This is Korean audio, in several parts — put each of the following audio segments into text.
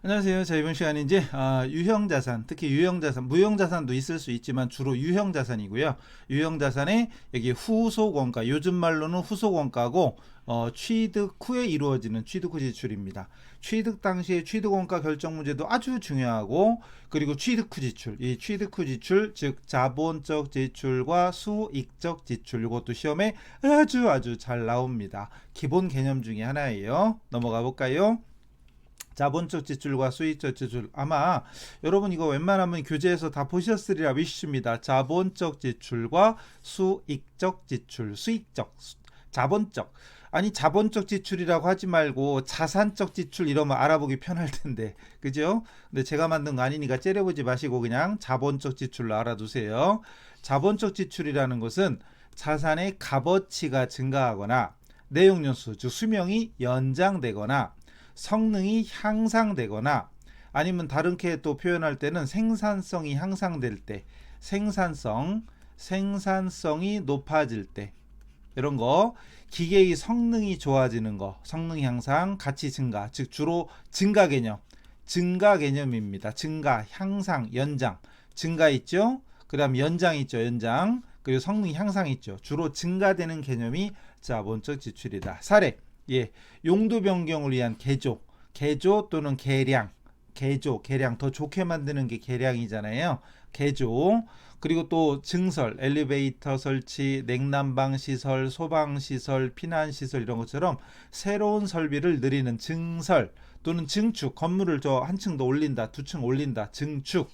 안녕하세요. 자, 이번 시간에 이제 유형자산, 특히 유형자산, 무형자산도 있을 수 있지만 주로 유형자산이고요. 유형자산의 여기 후속원가, 요즘 말로는 후속원가고 취득 후에 이루어지는 취득 후 지출입니다. 취득 당시의 취득원가 결정 문제도 아주 중요하고, 그리고 취득 후 지출, 이 취득 후 지출, 즉 자본적 지출과 수익적 지출, 이것도 시험에 아주 잘 나옵니다. 기본 개념 중에 하나예요. 넘어가 볼까요? 자본적 지출과 수익적 지출, 아마 여러분 이거 웬만하면 교재에서 다 보셨으리라 믿습니다. 자본적 지출과 수익적 지출, 수익적, 자본적, 아니 자본적 지출이라고 하지 말고 자산적 지출 이러면 알아보기 편할 텐데, 그죠? 근데 제가 만든 거 아니니까 째려보지 마시고 그냥 자본적 지출로 알아두세요. 자본적 지출이라는 것은 자산의 값어치가 증가하거나 내용연수, 즉 수명이 연장되거나 성능이 향상되거나, 아니면 다른게 또 표현할 때는 생산성이 향상될 때, 생산성이 높아질 때, 이런 거, 기계의 성능이 좋아지는 거, 성능 향상, 가치 증가, 즉 주로 증가 개념입니다. 증가, 향상, 연장, 증가 있죠? 그다음 연장 있죠, 연장. 그리고 성능 향상 있죠. 주로 증가되는 개념이 자본적 지출이다. 사례, 예, 용도 변경을 위한 개조 또는 개량 더 좋게 만드는 게 개량이잖아요. 개조. 그리고 또 증설, 엘리베이터 설치, 냉난방 시설, 소방 시설, 피난 시설 이런 것처럼 새로운 설비를 늘리는 증설 또는 증축, 건물을 한 층 더 올린다, 두 층 올린다, 증축.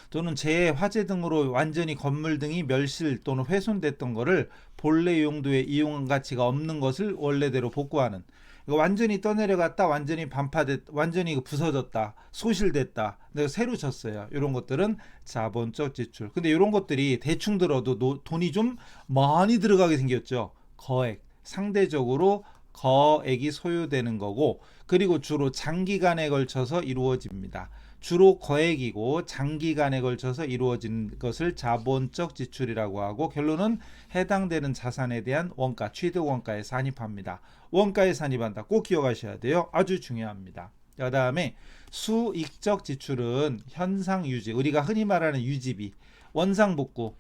또는 재해, 화재 등으로 완전히 건물 등이 멸실 또는 훼손됐던 것을 본래 용도에 이용 가치가 없는 것을 원래대로 복구하는, 완전히 떠내려갔다, 완전히 완전히 부서졌다, 소실됐다, 내가 새로 졌어요. 이런 것들은 자본적 지출. 근데 이런 것들이 대충 들어도 돈이 좀 많이 들어가게 생겼죠. 상대적으로 거액이 소요되는 거고, 그리고 주로 장기간에 걸쳐서 이루어집니다. 주로 거액이고 장기간에 걸쳐서 이루어진 것을 자본적 지출이라고 하고, 결론은 해당되는 자산에 대한 원가, 취득 원가에 산입합니다. 원가에 산입한다. 꼭 기억하셔야 돼요. 아주 중요합니다. 그 다음에 수익적 지출은 현상 유지, 우리가 흔히 말하는 유지비, 원상복구,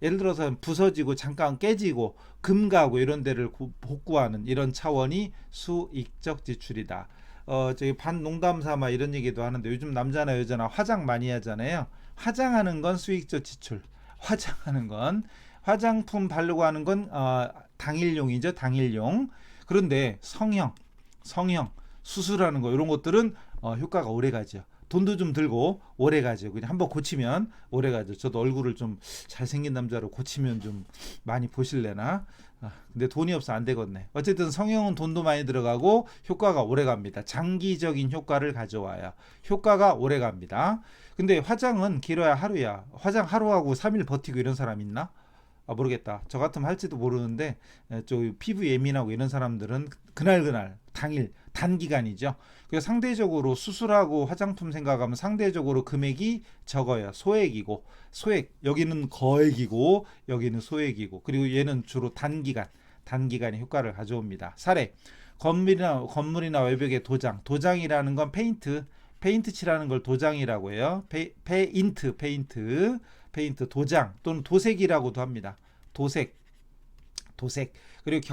예를 들어서 부서지고 잠깐 깨지고 금가고 이런 데를 복구하는 이런 차원이 수익적 지출이다. 저기 반 농담 삼아 이런 얘기도 하는데, 요즘 남자나 여자나 화장 많이 하잖아요. 화장하는 건 수익적 지출. 화장품 바르고 하는 건 당일용이죠. 당일용. 그런데 성형, 수술하는 거 이런 것들은 효과가 오래 가죠. 돈도 좀 들고 오래 가죠. 그냥 한번 고치면 오래 가죠. 저도 얼굴을 좀 잘생긴 남자로 고치면 좀 많이 보실래나? 근데 돈이 없어 안 되겠네. 어쨌든 성형은 돈도 많이 들어가고 효과가 오래 갑니다. 장기적인 효과를 가져와요. 효과가 오래 갑니다. 근데 화장은 길어야 하루야. 화장 하루하고 3일 버티고 이런 사람 있나? 모르겠다. 저 같으면 할지도 모르는데, 저 피부 예민하고 이런 사람들은 그날 당일 단기간이죠. 그래서 상대적으로 수술하고 화장품 생각하면 상대적으로 금액이 적어요. 소액 여기는 거액이고 여기는 소액이고, 그리고 얘는 주로 단기간의 효과를 가져옵니다. 사례, 건물이나 외벽의 도장이라는 건 페인트 칠하는 걸 도장이라고 해요. 페인트, 도장 또는 도색이라고도 합니다. 도색. 그리고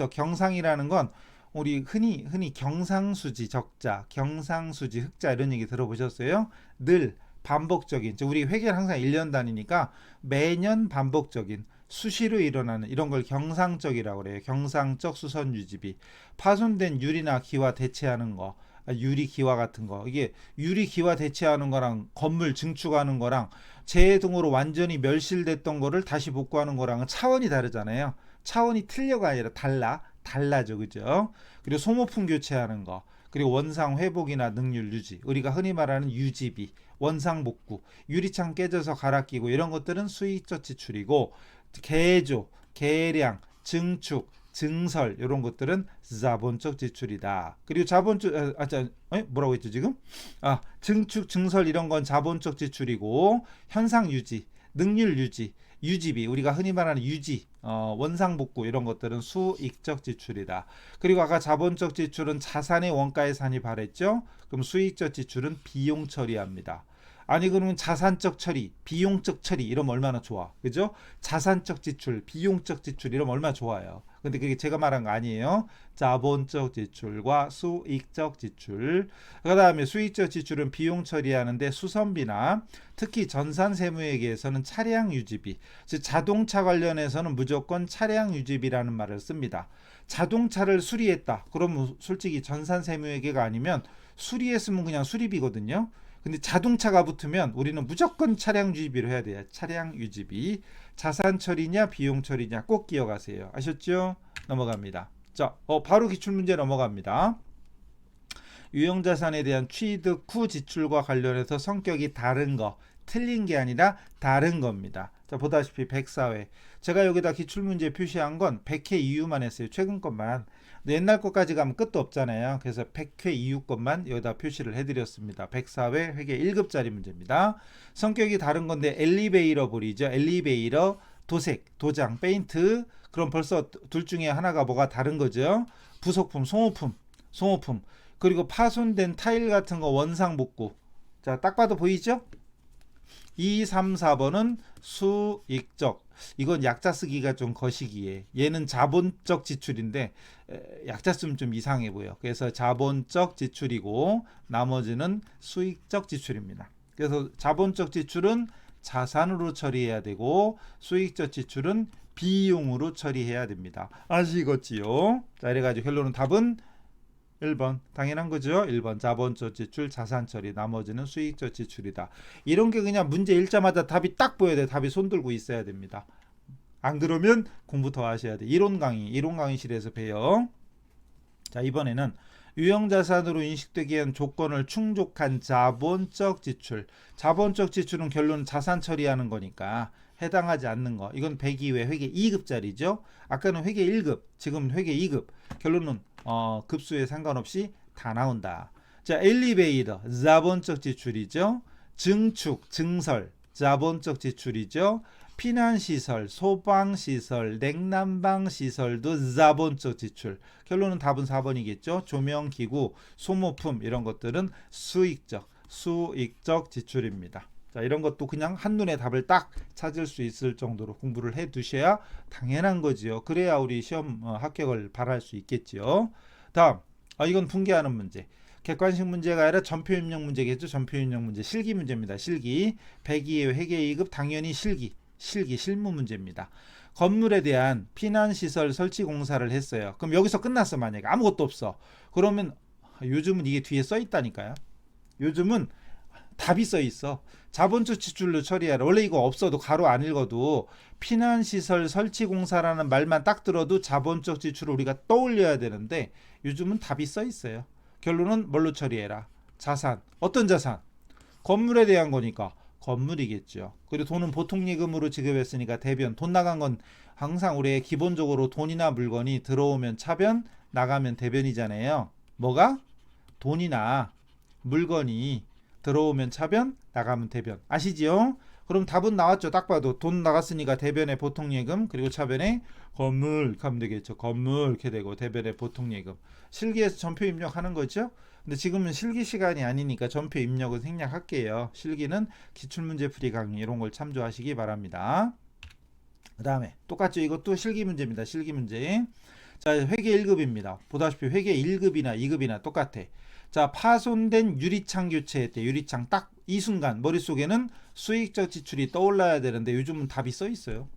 경상이라는 건 우리 흔히 경상수지 적자, 경상수지 흑자 이런 얘기 들어보셨어요? 늘 반복적인, 우리 회계는 항상 1년 단위니까 매년 반복적인 수시로 일어나는 이런 걸 경상적이라고 그래요. 경상적 수선 유지비. 파손된 유리나 기와 대체하는 거, 유리 기와 같은 거, 이게 유리 기와 대체하는 거랑 건물 증축하는 거랑 재해 등으로 완전히 멸실됐던 거를 다시 복구하는 거랑은 차원이 다르잖아요. 차원이 틀려가 아니라 달라져, 그죠? 그리고 소모품 교체하는 거, 그리고 원상 회복이나 능률 유지, 우리가 흔히 말하는 유지비, 원상 복구, 유리창 깨져서 갈아 끼고 이런 것들은 수익적 지출이고, 개조, 개량, 증축, 증설 이런 것들은 자본적 지출이다. 그리고 뭐라고 했죠 지금? 증축, 증설 이런 건 자본적 지출이고, 현상 유지, 능률 유지 유지비, 우리가 흔히 말하는 유지, 원상복구 이런 것들은 수익적 지출이다. 그리고 아까 자본적 지출은 자산의 원가 예산이 발했죠. 그럼 수익적 지출은 비용 처리합니다. 아니 그러면 자산적 처리, 비용적 처리 이러면 얼마나 좋아, 그죠? 자산적 지출, 비용적 지출 이러면 얼마나 좋아요. 근데 그게 제가 말한 거 아니에요. 자본적 지출과 수익적 지출. 그 다음에 수익적 지출은 비용 처리하는데 수선비나 특히 전산세무회계에서는 차량 유지비, 즉 자동차 관련해서는 무조건 차량 유지비라는 말을 씁니다. 자동차를 수리했다. 그러면 솔직히 전산세무회계가 아니면 수리했으면 그냥 수리비거든요. 근데 자동차가 붙으면 우리는 무조건 차량 유지비로 해야 돼요. 차량 유지비. 자산 처리냐 비용 처리냐 꼭 기억하세요. 아셨죠? 넘어갑니다. 자, 바로 기출문제 넘어갑니다. 유형자산에 대한 취득 후 지출과 관련해서 성격이 다른 거, 틀린 게 아니라 다른 겁니다. 자, 보다시피 104회. 제가 여기다 기출문제 표시한 건 100회 이후만 했어요. 최근 것만. 옛날 것까지 가면 끝도 없잖아요. 그래서 100회 이후 것만 여기다 표시를 해드렸습니다. 104회 회계 1급짜리 문제입니다. 성격이 다른 건데 엘리베이터 볼이죠. 엘리베이터, 도색, 도장, 페인트. 그럼 벌써 둘 중에 하나가 뭐가 다른 거죠. 부속품, 송호품. 그리고 파손된 타일 같은 거 원상복구. 자, 딱 봐도 보이죠? 2, 3, 4번은 수익적. 이건 약자 쓰기가 좀 거시기에. 얘는 자본적 지출인데 약자 쓰면 좀 이상해 보여. 그래서 자본적 지출이고 나머지는 수익적 지출입니다. 그래서 자본적 지출은 자산으로 처리해야 되고 수익적 지출은 비용으로 처리해야 됩니다. 아시겠지요? 자, 이래가지고 결론은 답은 1번 당연한 거죠. 1번 자본적 지출 자산 처리 나머지는 수익적 지출이다. 이런 게 그냥 문제 읽자마자 답이 딱 보여야 돼. 답이 손들고 있어야 됩니다. 안 그러면 공부 더 하셔야 돼. 이론 강의실에서 배요. 자, 이번에는 유형자산으로 인식되기 위한 조건을 충족한 자본적 지출. 자본적 지출은 결론은 자산 처리하는 거니까 해당하지 않는 거. 이건 102회 회계 2급짜리죠. 아까는 회계 1급, 지금 회계 2급. 결론은 급수에 상관없이 다 나온다. 자, 엘리베이터 자본적 지출이죠. 증축, 증설 자본적 지출이죠. 피난시설, 소방시설, 냉난방시설도 자본적 지출. 결론은 답은 4번이겠죠. 조명기구, 소모품 이런 것들은 수익적 지출입니다. 자, 이런 것도 그냥 한눈에 답을 딱 찾을 수 있을 정도로 공부를 해 두셔야 당연한 거지요. 그래야 우리 시험 합격을 바랄 수 있겠지요. 다음, 이건 분개하는 문제. 객관식 문제가 아니라 전표 입력 문제겠죠. 전표 입력 문제. 실기 문제입니다. 실기. 102회 회계 2급 당연히 실무 문제입니다. 건물에 대한 피난시설 설치 공사를 했어요. 그럼 여기서 끝났어. 만약에 아무것도 없어. 그러면 요즘은 이게 뒤에 써 있다니까요. 요즘은 답이 써 있어. 자본적 지출로 처리하라. 원래 이거 없어도 가로 안 읽어도 피난시설 설치공사라는 말만 딱 들어도 자본적 지출을 우리가 떠올려야 되는데 요즘은 답이 써 있어요. 결론은 뭘로 처리해라. 자산. 어떤 자산? 건물에 대한 거니까 건물이겠죠. 그리고 돈은 보통 예금으로 지급했으니까 대변. 돈 나간 건 항상 우리 기본적으로 돈이나 물건이 들어오면 차변, 나가면 대변이잖아요. 뭐가? 돈이나 물건이 들어오면 차변, 나가면 대변. 아시지요? 그럼 답은 나왔죠. 딱 봐도 돈 나갔으니까 대변에 보통예금, 그리고 차변에 건물 하면 되겠죠. 건물 이렇게 되고 대변에 보통예금. 실기에서 전표 입력하는 거죠. 근데 지금은 실기 시간이 아니니까 전표 입력은 생략할게요. 실기는 기출문제 풀이 강의 이런 걸 참조하시기 바랍니다. 그 다음에 똑같죠. 이것도 실기 문제입니다. 실기 문제. 자, 회계 1급입니다. 보다시피 회계 1급이나 2급이나 똑같아. 자, 파손된 유리창 교체했대. 유리창 딱 이 순간 머릿속에는 수익적 지출이 떠올라야 되는데 요즘은 답이 써 있어요.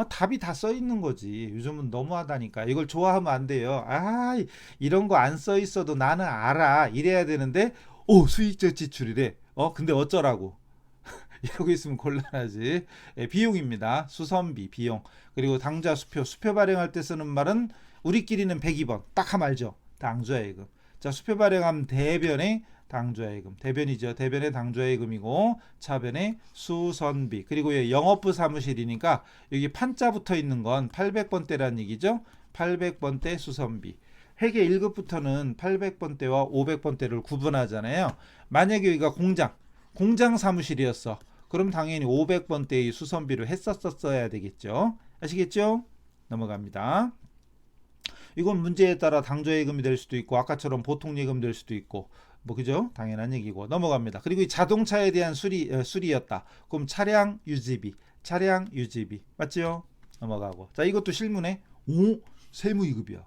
답이 다 써 있는 거지. 요즘은 너무하다니까. 이걸 좋아하면 안 돼요. 이런 거 안 써 있어도 나는 알아. 이래야 되는데 수익적 지출이래. 근데 어쩌라고. 이러고 있으면 곤란하지. 비용입니다. 수선비, 비용. 그리고 당좌 수표 발행할 때 쓰는 말은 우리끼리는 102번. 딱 하면 알죠. 당좌예금. 자, 수표 발행하면 대변의 당좌예금. 대변이죠. 대변의 당좌예금이고 차변의 수선비. 그리고 영업부 사무실이니까 여기 판자 붙어 있는 건 800번대라는 얘기죠. 800번대 수선비. 회계 1급부터는 800번대와 500번대를 구분하잖아요. 만약에 여기가 공장 사무실이었어. 그럼 당연히 500번대의 수선비로 했었어야 되겠죠. 아시겠죠? 넘어갑니다. 이건 문제에 따라 당좌예금이 될 수도 있고 아까처럼 보통예금 될 수도 있고 뭐 그죠? 당연한 얘기고 넘어갑니다. 그리고 이 자동차에 대한 수리였다. 그럼 차량 유지비 맞죠? 넘어가고 자 이것도 실무네. 오 세무이급이야.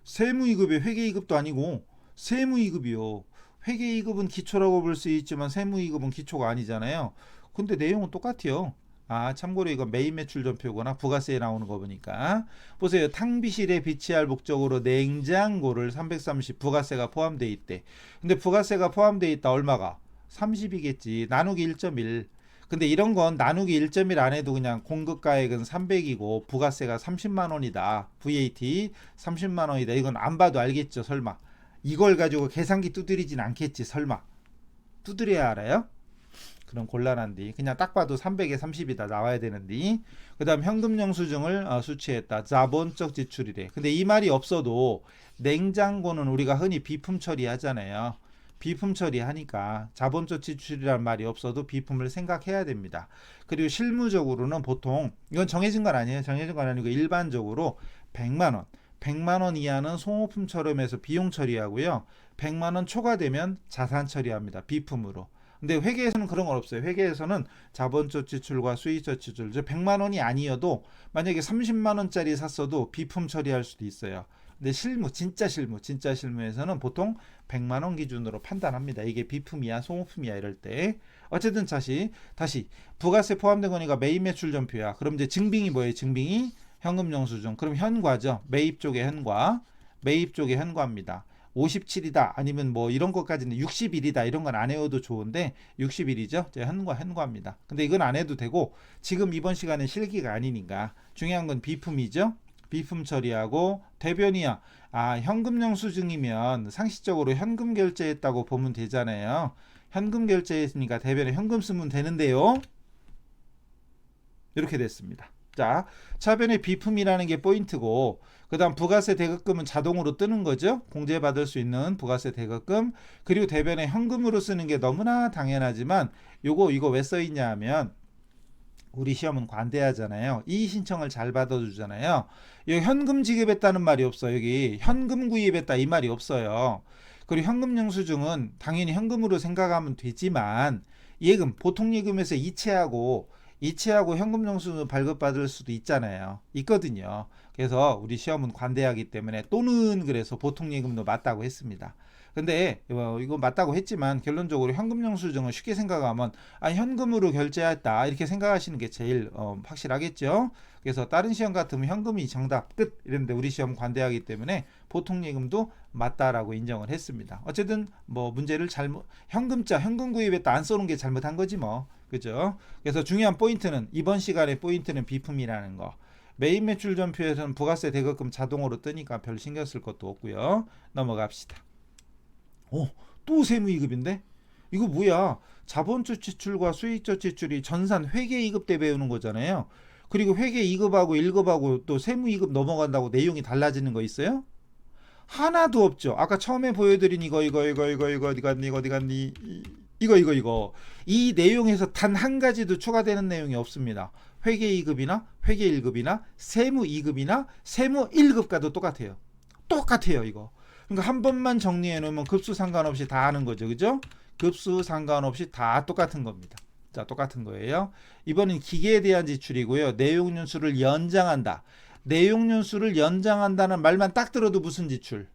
세무이급이 회계이급도 아니고 세무이급이요. 회계이급은 기초라고 볼 수 있지만 세무이급은 기초가 아니잖아요. 근데 내용은 똑같아요. 아 참고로 이건 메인 매출 전표거나 부가세에 나오는 거 보니까 보세요. 탕비실에 비치할 목적으로 냉장고를 330 부가세가 포함되어 있대. 근데 부가세가 포함되어 있다. 얼마가? 30이겠지. 나누기 1.1. 근데 이런 건 나누기 1.1 안 해도 그냥 공급가액은 300이고 부가세가 30만 원이다. VAT 30만 원이다. 이건 안 봐도 알겠죠. 설마. 이걸 가지고 계산기 두드리진 않겠지. 설마. 두드려야 알아요? 그럼 곤란한데 그냥 딱 봐도 300에 30이다 나와야 되는데 그 다음 현금 영수증을 수취했다. 자본적 지출이래. 근데 이 말이 없어도 냉장고는 우리가 흔히 비품 처리하잖아요. 비품 처리하니까 자본적 지출이란 말이 없어도 비품을 생각해야 됩니다. 그리고 실무적으로는 보통 이건 정해진 건 아니에요. 정해진 건 아니고 일반적으로 100만원 100만원 이하는 소모품처럼 해서 비용 처리하고요. 100만원 초과되면 자산 처리합니다. 비품으로. 근데 회계에서는 그런 건 없어요. 회계에서는 자본적 지출과 수익적 지출, 100만 원이 아니어도 만약에 30만 원짜리 샀어도 비품 처리할 수도 있어요. 근데 진짜 실무에서는 보통 100만 원 기준으로 판단합니다. 이게 비품이야, 소모품이야 이럴 때. 어쨌든 다시 부가세 포함된 거니까 매입 매출 전표야. 그럼 이제 증빙이 뭐예요? 증빙이 현금 영수증. 그럼 현과죠. 매입 쪽의 현과입니다. 57이다 아니면 뭐 이런 것까지는 60일이다 이런 건 안 해도 좋은데 60일이죠. 현과입니다. 근데 이건 안 해도 되고 지금 이번 시간은 실기가 아니니까 중요한 건 비품이죠. 비품 처리하고 대변이야. 현금 영수증이면 상식적으로 현금 결제했다고 보면 되잖아요. 현금 결제했으니까 대변에 현금 쓰면 되는데요. 이렇게 됐습니다. 자, 차변의 비품이라는 게 포인트고 그 다음 부가세 대급금은 자동으로 뜨는 거죠. 공제받을 수 있는 부가세 대급금. 그리고 대변에 현금으로 쓰는 게 너무나 당연하지만 이거 왜 써있냐 하면 우리 시험은 관대하잖아요. 이의 신청을 잘 받아주잖아요. 여기 현금 지급했다는 말이 없어요. 여기 현금 구입했다 이 말이 없어요. 그리고 현금 영수증은 당연히 현금으로 생각하면 되지만 예금, 보통 예금에서 이체하고 현금 영수증 발급받을 수도 있거든요. 그래서 우리 시험은 관대하기 때문에 또는 그래서 보통 예금도 맞다고 했습니다. 근데 이거 맞다고 했지만 결론적으로 현금 영수증을 쉽게 생각하면 현금으로 결제했다 이렇게 생각하시는 게 제일 확실하겠죠. 그래서 다른 시험 같으면 현금이 정답 끝 이랬는데 우리 시험 관대하기 때문에 보통 예금도 맞다라고 인정을 했습니다. 어쨌든 뭐 문제를 현금 구입했다 안 써놓은 게 잘못한 거지 뭐. 그죠? 그래서 중요한 포인트는 이번 시간의 포인트는 비품이라는 거. 메인 매출 전표에서는 부가세 대급금 자동으로 뜨니까 별 신경 쓸 것도 없고요. 넘어갑시다. 또 세무이급인데? 이거 뭐야? 자본적 지출과 수익적 지출이 전산 회계이급 때 배우는 거잖아요. 그리고 회계이급하고 1급하고 또 세무이급 넘어간다고 내용이 달라지는 거 있어요? 하나도 없죠. 아까 처음에 보여드린 이거 어디 갔니? 이거 이 내용에서 단 한 가지도 추가되는 내용이 없습니다. 회계 2급이나 회계 1급이나 세무 2급이나 세무 1급과도 똑같아요 이거. 그러니까 한 번만 정리해 놓으면 급수 상관없이 다 하는 거죠. 그죠? 급수 상관없이 다 똑같은 겁니다. 자, 똑같은 거예요. 이번엔 기계에 대한 지출이고요. 내용 연수를 연장한다. 내용 연수를 연장한다는 말만 딱 들어도 무슨 지출?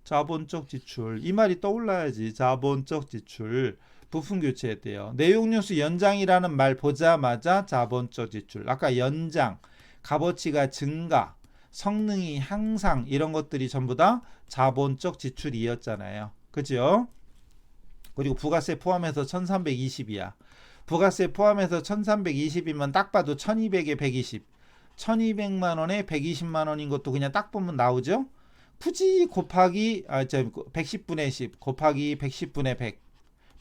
자본적 지출. 이 말이 떠올라야지. 자본적 지출. 부품 교체했대요. 내용 연수 연장이라는 말 보자마자 자본적 지출. 아까 연장, 값어치가 증가, 성능이 향상 이런 것들이 전부 다 자본적 지출이었잖아요. 그죠? 그리고 부가세 포함해서 1320이야. 부가세 포함해서 1320이면 딱 봐도 1200에 120. 1200만 원에 120만 원인 것도 그냥 딱 보면 나오죠? 굳이 곱하기 110분의 10 곱하기 110분의 100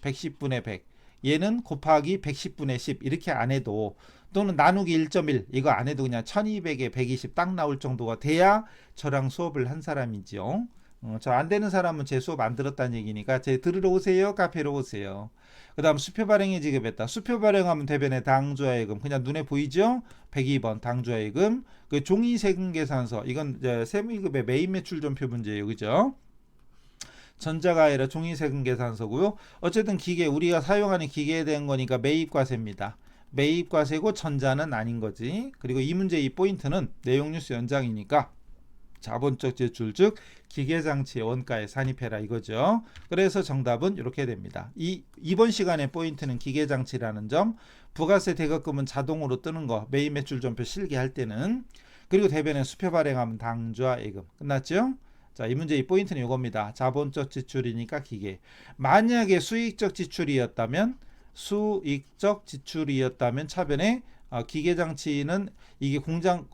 110분의 100 얘는 곱하기 110분의 10 이렇게 안 해도 또는 나누기 1.1 이거 안 해도 그냥 1200에 120 딱 나올 정도가 돼야 저랑 수업을 한 사람이죠. 저 안 되는 사람은 제 수업 안 들었다는 얘기니까 제 들으러 오세요. 카페로 오세요. 그 다음 수표 발행에 지급했다. 수표 발행하면 대변에 당주하예금. 그냥 눈에 보이죠? 102번 당주하예금. 그 종이 세금 계산서. 이건 이제 세무위급의 메인 매출 전표 문제예요. 그죠? 전자가 아니라 종이 세금 계산서고요. 어쨌든 기계, 우리가 사용하는 기계에 대한 거니까 매입과세입니다. 매입과세고 전자는 아닌 거지. 그리고 이 문제 이 포인트는 내용 뉴스 연장이니까 자본적 제출 즉 기계장치의 원가에 산입해라 이거죠. 그래서 정답은 이렇게 됩니다. 이번 시간의 포인트는 기계장치라는 점, 부가세 대각금은 자동으로 뜨는 거, 매입 매출 전표 실기할 때는, 그리고 대변에 수표 발행하면 당좌 예금. 끝났죠? 자, 이 문제 이 포인트는 이겁니다. 자본적 지출이니까 기계. 만약에 수익적 지출이었다면 차변에 기계장치는 이게 공장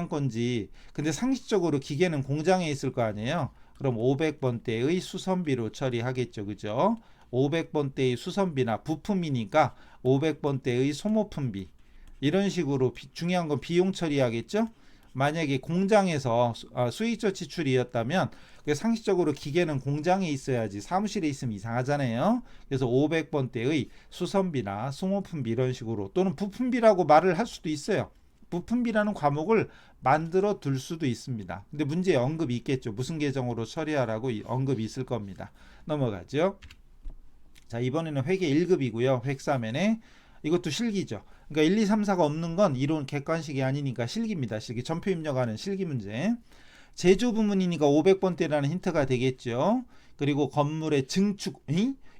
건지, 근데 상식적으로 기계는 공장에 있을 거 아니에요. 그럼 500번대의 수선비로 처리하겠죠. 그죠? 500번대의 수선비나 부품이니까 500번대의 소모품비. 이런 식으로 중요한 건 비용 처리하겠죠. 만약에 공장에서 수익적 지출이었다면 상식적으로 기계는 공장에 있어야지 사무실에 있으면 이상하잖아요. 그래서 500번대의 수선비나 소모품비 이런 식으로, 또는 부품비라고 말을 할 수도 있어요. 부품비라는 과목을 만들어 둘 수도 있습니다. 근데 문제에 언급이 있겠죠. 무슨 계정으로 처리하라고 언급이 있을 겁니다. 넘어가죠. 자, 이번에는 회계 1급이고요. 획 3면에 이것도 실기죠. 그러니까 1, 2, 3, 4가 없는 건 이론 객관식이 아니니까 실기입니다. 실기. 전표 입력하는 실기 문제. 제조 부문이니까 500번대라는 힌트가 되겠죠. 그리고 건물의 증축,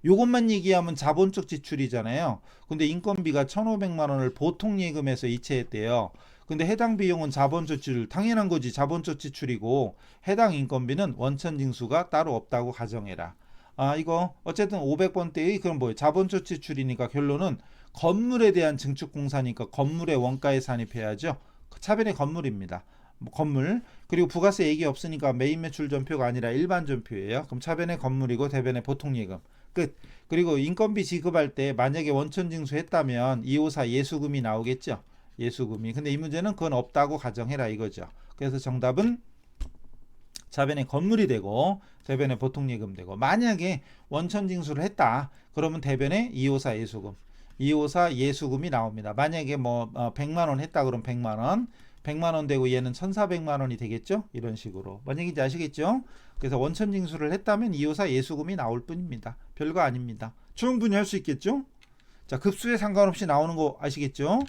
요것만 얘기하면 자본적 지출이잖아요. 근데 인건비가 1,500만 원을 보통 예금에서 이체했대요. 근데 해당 비용은 자본적 지출, 당연한 거지. 자본적 지출이고 해당 인건비는 원천 징수가 따로 없다고 가정해라. 이거 어쨌든 500번대의 그럼 뭐예요? 자본적 지출이니까 결론은 건물에 대한 증축 공사니까 건물의 원가에 산입해야죠. 차변의 건물입니다. 건물. 그리고 부가세 얘기 없으니까 메인 매출 전표가 아니라 일반 전표예요. 그럼 차변의 건물이고 대변의 보통 예금. 끝. 그리고 인건비 지급할 때 만약에 원천 징수했다면 254 예수금이 나오겠죠. 예수금이. 근데 이 문제는 그건 없다고 가정해라 이거죠. 그래서 정답은 차변에 건물이 되고 대변에 보통 예금 되고, 만약에 원천 징수를 했다 그러면 대변에 254 예수금, 254 예수금이 나옵니다. 만약에 100만 원 했다 그러면 100만 원 되고 얘는 1,400만 원이 되겠죠. 이런 식으로. 뭔 얘기인지 아시겠죠? 그래서 원천 징수를 했다면 254 예수금이 나올 뿐입니다. 별거 아닙니다. 충분히 할 수 있겠죠? 자, 급수에 상관없이 나오는 거 아시겠죠?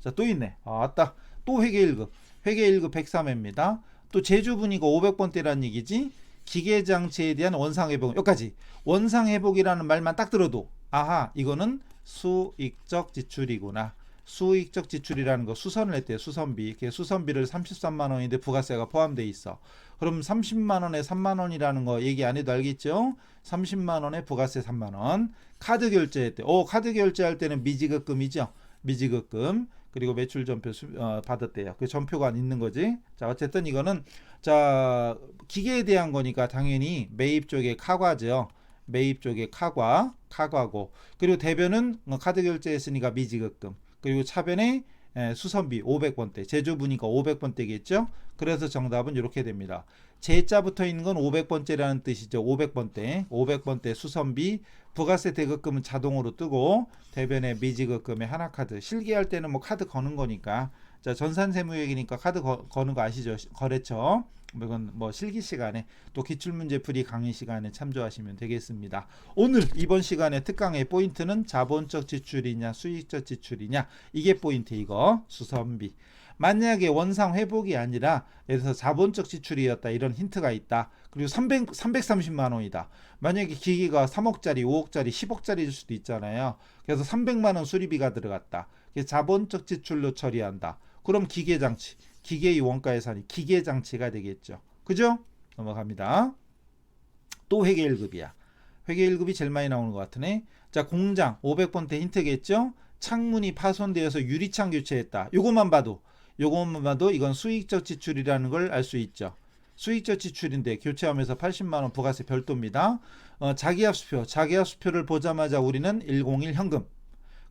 자, 또 있네. 아따. 또 회계 1급. 회계 1급 103회입니다. 또 제주분이고 500번대라는 얘기지. 기계장치에 대한 원상회복. 여기까지. 원상회복이라는 말만 딱 들어도 아하, 이거는 수익적 지출이구나. 수익적 지출이라는 거, 수선을 했대요. 수선비. 수선비를 33만 원인데 부가세가 포함되어 있어. 그럼 30만 원에 3만 원이라는 거 얘기 안 해도 알겠죠? 30만 원에 부가세 3만 원. 카드 결제했대. 카드 결제할 때는 미지급금이죠. 미지급금. 그리고 매출 전표 받았대요. 그 전표가 있는 거지. 자, 어쨌든 이거는 자, 기계에 대한 거니까 당연히 매입 쪽에 카과죠. 매입 쪽에 카과고. 그리고 대변은 카드 결제했으니까 미지급금. 그리고 차변에 수선비 500번대, 제조부니까 500번대겠죠. 그래서 정답은 이렇게 됩니다. 제자 붙어 있는 건 500번째라는 뜻이죠. 500번대 수선비, 부가세 대급금은 자동으로 뜨고 대변에 미지급금의 하나카드. 실기할 때는 카드 거는 거니까. 자, 전산세무액이니까 카드 거는 거 아시죠? 거래처. 이건 실기 시간에 또 기출문제 풀이 강의 시간에 참조하시면 되겠습니다. 오늘 이번 시간에 특강의 포인트는 자본적 지출이냐 수익적 지출이냐, 이게 포인트. 이거 수선비. 만약에 원상 회복이 아니라 예를 들어서 자본적 지출이었다, 이런 힌트가 있다. 그리고 330만 원이다. 만약에 기계가 3억짜리, 5억짜리, 10억짜리일 수도 있잖아요. 그래서 300만 원 수리비가 들어갔다. 그래서 자본적 지출로 처리한다. 그럼 기계장치, 기계의 원가 예산이 기계장치가 되겠죠. 그죠? 넘어갑니다. 또 회계 1급이야. 회계 1급이 제일 많이 나오는 것 같으네. 자, 공장 500번대 힌트겠죠? 창문이 파손되어서 유리창 교체했다. 요것만 봐도 이건 수익적 지출이라는 걸 알 수 있죠. 수익적 지출인데 교체하면서 80만 원 부가세 별도입니다. 자기합수표를 보자마자 우리는 101 현금.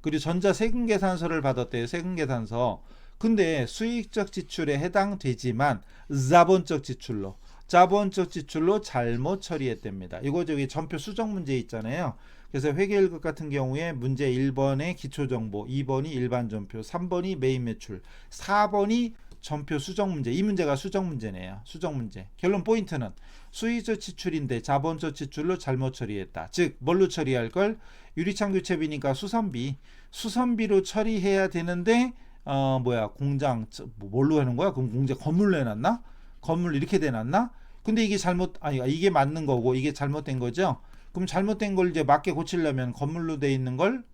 그리고 전자 세금계산서를 받았대요. 세금계산서. 근데 수익적 지출에 해당되지만 자본적 지출로 자본적 지출로 잘못 처리했답니다. 이거 저기 전표 수정 문제 있잖아요. 그래서 회계 1급 같은 경우에 문제 1번에 기초정보, 2번이 일반 전표, 3번이 메인 매출, 4번이 전표 수정 문제. 이 문제가 수정 문제네요. 수정 문제. 결론 포인트는 수익적 지출인데 자본적 지출로 잘못 처리했다. 즉 뭘로 처리할 걸? 유리창 교체비니까 수선비로 처리해야 되는데 공장 뭘로 하는 거야? 그럼 공장 건물로 해놨나? 건물 이렇게 돼놨나? 근데 이게 이게 맞는 거고 이게 잘못된 거죠. 그럼 잘못된 걸 이제 맞게 고치려면 건물로 돼 있는 걸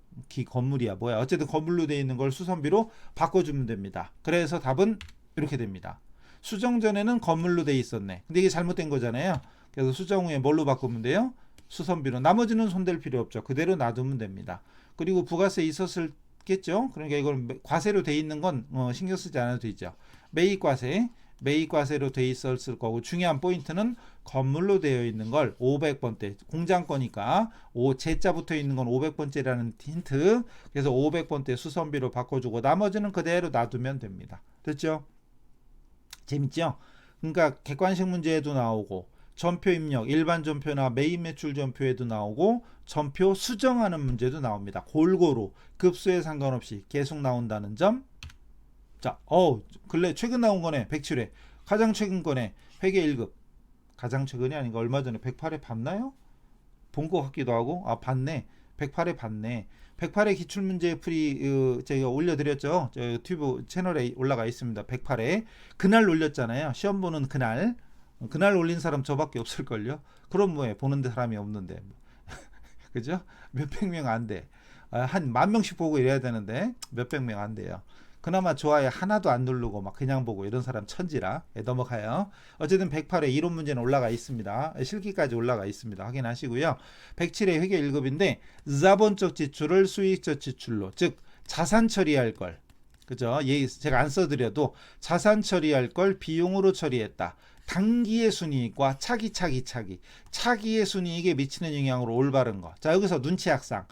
건물이야 뭐야 어쨌든 건물로 돼 있는 걸 수선비로 바꿔주면 됩니다. 그래서 답은 이렇게 됩니다. 수정 전에는 건물로 돼 있었네. 근데 이게 잘못된 거잖아요. 그래서 수정 후에 뭘로 바꾸면 돼요? 수선비로. 나머지는 손댈 필요 없죠. 그대로 놔두면 됩니다. 그리고 부가세 있었겠죠. 그러니까 이걸 과세로 돼 있는 건 신경 쓰지 않아도 되죠. 매입과세로 돼 있었을 거고 중요한 포인트는 건물로 되어 있는 걸 500번대 공장 거니까 제자 붙어 있는 건 500번째라는 힌트. 그래서 500번대 수선비로 바꿔주고 나머지는 그대로 놔두면 됩니다. 됐죠? 재밌죠? 그러니까 객관식 문제에도 나오고 전표 입력 일반 전표나 메인 매출 전표에도 나오고 전표 수정하는 문제도 나옵니다. 골고루 급수에 상관없이 계속 나온다는 점. 자, 근래 최근 나온 거네. 107회. 가장 최근 거네. 회계 1급. 가장 최근이 아닌가? 얼마 전에 108회 봤나요? 본 것 같기도 하고. 봤네. 108회 봤네. 108회 기출문제 풀이 제가 올려드렸죠. 저 유튜브 채널에 올라가 있습니다. 108회. 그날 올렸잖아요. 시험 보는 그날. 그날 올린 사람 저밖에 없을걸요. 그럼 뭐해. 보는 사람이 없는데. 그죠? 몇백 명 안 돼. 한 10,000명씩 보고 이래야 되는데 몇백 명 안 돼요. 그나마 좋아요 하나도 안 누르고 막 그냥 보고 이런 사람 천지라. 넘어가요. 어쨌든 108회 이론 문제는 올라가 있습니다. 실기까지 올라가 있습니다. 확인하시고요. 107회 회계 1급인데 자본적 지출을 수익적 지출로 즉 자산 처리할 걸 그죠? 제가 안 써드려도 자산 처리할 걸 비용으로 처리했다. 단기의 순이익과 차기의 순이익에 미치는 영향으로 올바른 거. 자 여기서 눈치학상.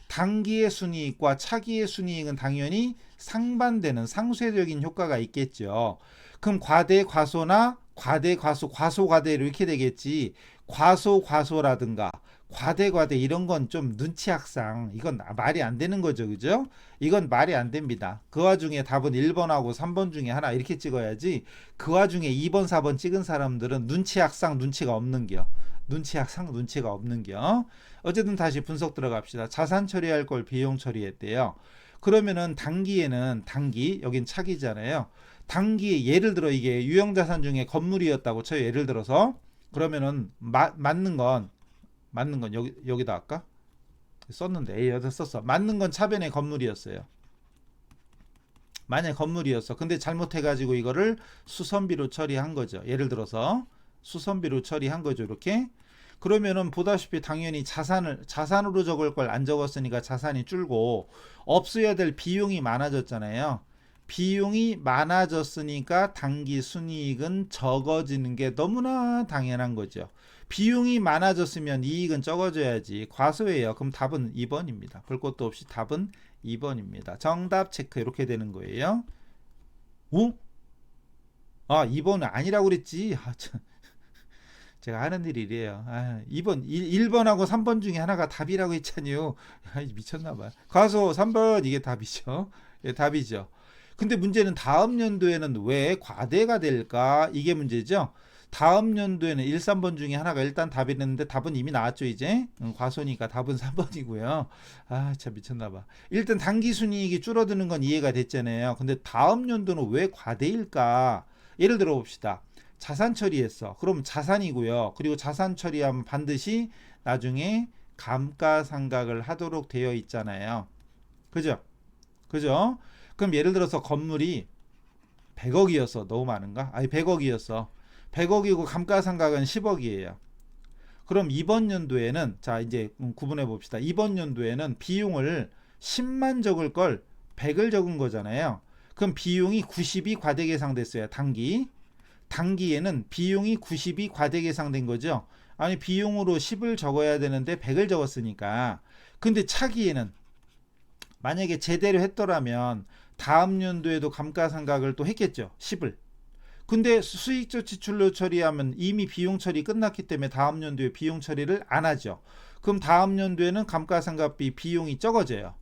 단기의 순이익과 차기의 순이익은 당연히 상반되는 상쇄적인 효과가 있겠죠. 그럼 과대과소나 과소과대로 이렇게 되겠지. 과소라든가 과대 이런 건 좀 눈치학상. 이건 말이 안 되는 거죠. 그죠? 이건 말이 안 됩니다. 그 와중에 답은 1번하고 3번 중에 하나 이렇게 찍어야지. 그 와중에 2번 4번 찍은 사람들은 눈치학상 눈치가 없는겨. 어쨌든 다시 분석 들어갑시다. 자산 처리할 걸 비용 처리했대요. 그러면은 단기에는 여긴 차기잖아요. 단기 예를 들어 이게 유형자산 중에 건물이었다고 쳐요. 예를 들어서 그러면은 맞는 건 여기다 할까? 썼는데 여기다 썼어. 맞는 건 차변의 건물이었어요. 만약 건물이었어. 근데 잘못해가지고 이거를 수선비로 처리한 거죠. 예를 들어서 수선비로 처리한 거죠. 이렇게. 그러면은 보다시피 당연히 자산으로 적을 걸 안 적었으니까 자산이 줄고 없어야 될 비용이 많아졌잖아요. 비용이 많아졌으니까 단기 순이익은 적어지는 게 너무나 당연한 거죠. 비용이 많아졌으면 이익은 적어져야지. 과소예요. 그럼 답은 2번입니다. 볼 것도 없이 답은 2번입니다. 정답 체크 이렇게 되는 거예요. 2번은 아니라고 그랬지. 제가 하는 일이 이래요. 1번하고 3번 중에 하나가 답이라고 했잖아요. 미쳤나봐요. 과소 3번 이게 답이죠. 예, 답이죠. 근데 문제는 다음 연도에는 왜 과대가 될까? 이게 문제죠. 다음 연도에는 1, 3번 중에 하나가 일단 답이 됐는데 답은 이미 나왔죠 이제. 과소니까 답은 3번이고요. 참 미쳤나봐. 일단 단기순이익이 줄어드는 건 이해가 됐잖아요. 근데 다음 연도는 왜 과대일까? 예를 들어 봅시다. 자산 처리했어. 그럼 자산이고요. 그리고 자산 처리하면 반드시 나중에 감가상각을 하도록 되어 있잖아요. 그죠? 그럼 예를 들어서 건물이 100억이었어. 너무 많은가? 100억이었어. 100억이고 감가상각은 10억이에요. 그럼 이번 연도에는 자 이제 구분해 봅시다. 이번 연도에는 비용을 10만 적을 걸 100을 적은 거잖아요. 그럼 비용이 90이 과대계상됐어요. 단기에는 비용이 90이 과대계상된 거죠. 아니 비용으로 10을 적어야 되는데 100을 적었으니까. 근데 차기에는 만약에 제대로 했더라면 다음 연도에도 감가상각을 또 했겠죠. 10을. 근데 수익적 지출로 처리하면 이미 비용 처리 끝났기 때문에 다음 연도에 비용 처리를 안 하죠. 그럼 다음 연도에는 감가상각비 비용이 적어져요.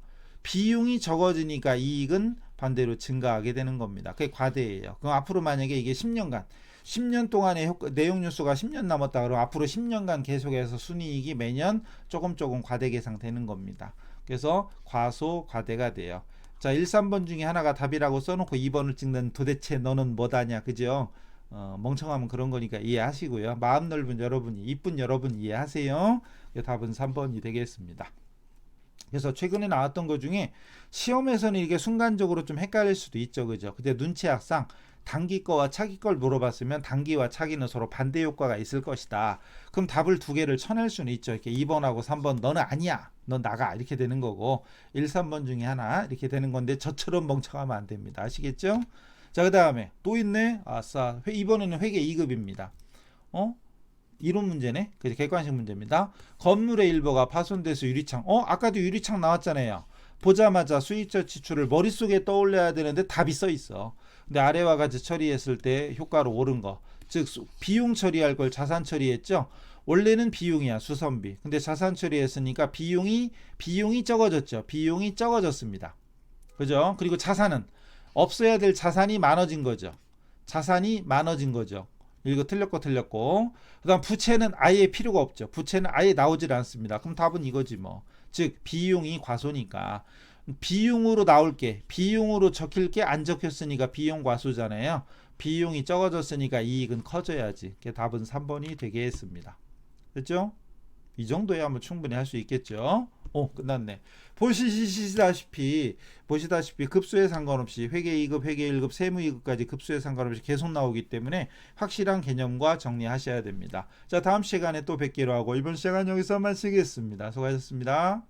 비용이 적어지니까 이익은 반대로 증가하게 되는 겁니다. 그게 과대예요. 그럼 앞으로 만약에 이게 10년간 10년 동안의 내용 뉴스가 10년 남았다 그러면 앞으로 10년간 계속해서 순이익이 매년 조금 과대 계상되는 겁니다. 그래서 과소 과대가 돼요. 자, 1, 3번 중에 하나가 답이라고 써놓고 2번을 찍는 도대체 너는 뭐다냐, 그죠? 멍청하면 그런 거니까 이해하시고요. 마음 넓은 여러분이, 이쁜 여러분 이해하세요. 답은 3번이 되겠습니다. 그래서 최근에 나왔던 것 중에 시험에서는 이게 순간적으로 좀 헷갈릴 수도 있죠, 그죠? 근데 눈치학상 단기 거와 차기 걸 물어봤으면 단기와 차기는 서로 반대 효과가 있을 것이다. 그럼 답을 두 개를 쳐낼 수는 있죠. 이렇게 2번하고 3번 너는 아니야, 넌 나가, 이렇게 되는 거고 1, 3번 중에 하나 이렇게 되는 건데 저처럼 멍청하면 안 됩니다. 아시겠죠? 자, 그 다음에 또 있네. 아싸, 이번에는 회계 2급입니다. 이론 문제네. 그래서 객관식 문제입니다. 건물의 일부가 파손돼서 유리창. 아까도 유리창 나왔잖아요. 보자마자 수익적 지출을 머릿속에 떠올려야 되는데 답이 써 있어. 근데 아래와 같이 처리했을 때 효과로 옳은 거. 즉 비용 처리할 걸 자산 처리했죠. 원래는 비용이야, 수선비. 근데 자산 처리했으니까 비용이 적어졌죠. 비용이 적어졌습니다. 그죠? 그리고 자산은 없어야 될 자산이 많아진 거죠. 자산이 많아진 거죠. 이거 틀렸고 그 다음 부채는 아예 필요가 없죠. 부채는 아예 나오질 않습니다. 그럼 답은 이거지 뭐. 즉 비용이 과소니까 비용으로 나올 게, 비용으로 적힐 게 안 적혔으니까 비용 과소잖아요. 비용이 적어졌으니까 이익은 커져야지. 답은 3번이 되겠습니다. 됐죠? 이 정도야 뭐 충분히 할 수 있겠죠. 끝났네. 보시다시피 급수에 상관없이 회계 2급, 회계 1급, 세무 2급까지 급수에 상관없이 계속 나오기 때문에 확실한 개념과 정리하셔야 됩니다. 자, 다음 시간에 또 뵙기로 하고 이번 시간 여기서 마치겠습니다. 수고하셨습니다.